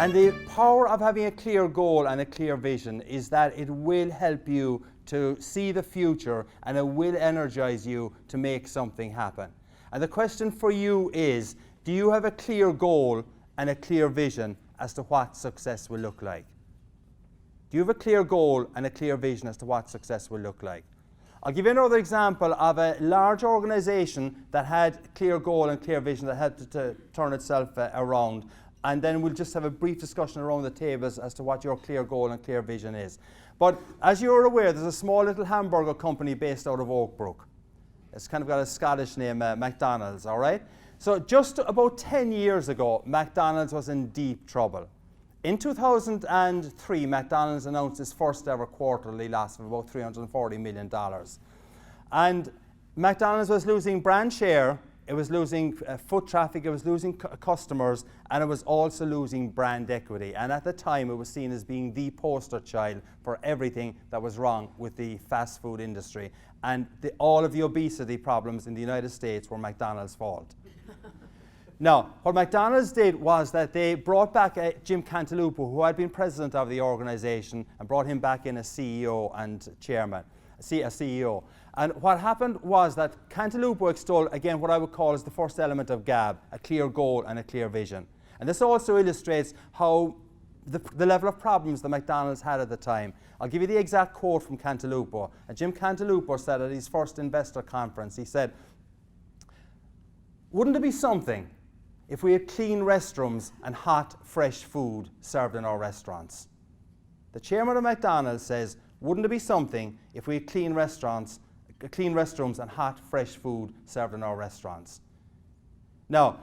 And the power of having a clear goal and a clear vision is that it will help you to see the future, and it will energize you to make something happen. And the question for you is, do you have a clear goal and a clear vision as to what success will look like? Do you have a clear goal and a clear vision as to what success will look like? I'll give you another example of a large organization that had a clear goal and clear vision that helped it to turn itself around. And then we'll just have a brief discussion around the tables as to what your clear goal and clear vision is. But as you're aware, there's a small little hamburger company based out of Oakbrook. It's kind of got a Scottish name, McDonald's, all right? So just about 10 years ago, McDonald's was in deep trouble. In 2003, McDonald's announced its first ever quarterly loss of about $340 million. And McDonald's was losing brand share, it was losing foot traffic, it was losing customers, and it was also losing brand equity. And at the time, it was seen as being the poster child for everything that was wrong with the fast food industry. And all of the obesity problems in the United States were McDonald's fault. Now, what McDonald's did was that they brought back Jim Cantalupo, who had been president of the organization, and brought him back in as CEO and chairman, a CEO. And what happened was that Cantalupo extolled, again, what I would call as the first element of GAB, a clear goal and a clear vision. And this also illustrates how the level of problems that McDonald's had at the time. I'll give you the exact quote from Cantalupo. And Jim Cantalupo said at his first investor conference, he said, "Wouldn't it be something if we had clean restrooms and hot, fresh food served in our restaurants?" The chairman of McDonald's says, "Wouldn't it be something if we had clean restrooms and hot, fresh food served in our restaurants?" Now,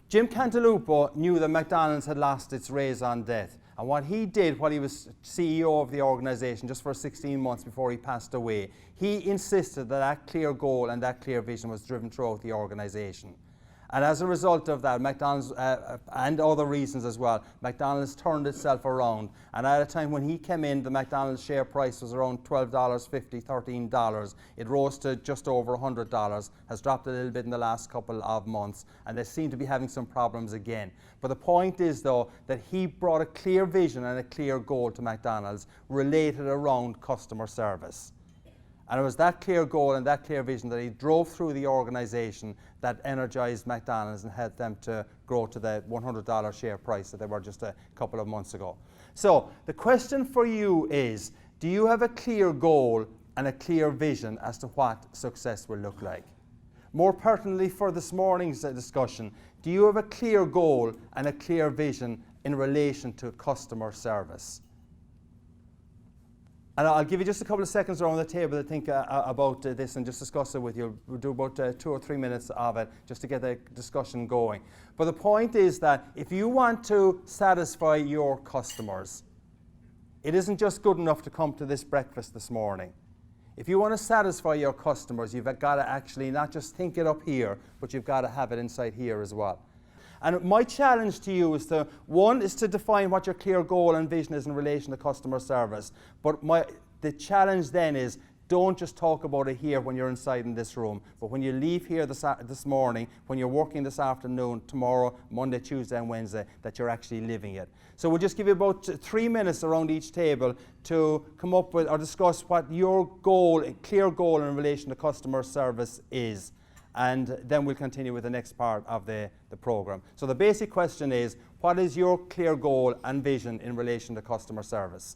Jim Cantalupo knew that McDonald's had lost its raison d'etre. And what he did while he was CEO of the organization, just for 16 months before he passed away, he insisted that that clear goal and that clear vision was driven throughout the organization. And as a result of that, McDonald's, and other reasons as well, McDonald's turned itself around. And at a time when he came in, the McDonald's share price was around $12.50, $13. It rose to just over $100, has dropped a little bit in the last couple of months, and they seem to be having some problems again. But the point is, though, that he brought a clear vision and a clear goal to McDonald's related around customer service. And it was that clear goal and that clear vision that he drove through the organization that energized McDonald's and helped them to grow to the $100 share price that they were just a couple of months ago. So the question for you is, do you have a clear goal and a clear vision as to what success will look like? More pertinently for this morning's discussion, do you have a clear goal and a clear vision in relation to customer service? And I'll give you just a couple of seconds around the table to think about this and just discuss it with you. We'll do about 2 or 3 minutes of it just to get the discussion going. But the point is that if you want to satisfy your customers, it isn't just good enough to come to this breakfast this morning. If you want to satisfy your customers, you've got to actually not just think it up here, but you've got to have it inside here as well. And my challenge to you is to, one, is to define what your clear goal and vision is in relation to customer service. But the challenge then is, don't just talk about it here when you're inside in this room, but when you leave here this morning, when you're working this afternoon, tomorrow, Monday, Tuesday, and Wednesday, that you're actually living it. So we'll just give you about 3 minutes around each table to come up with or discuss what your goal, a clear goal in relation to customer service is. And then we'll continue with the next part of the program. So the basic question is, what is your clear goal and vision in relation to customer service?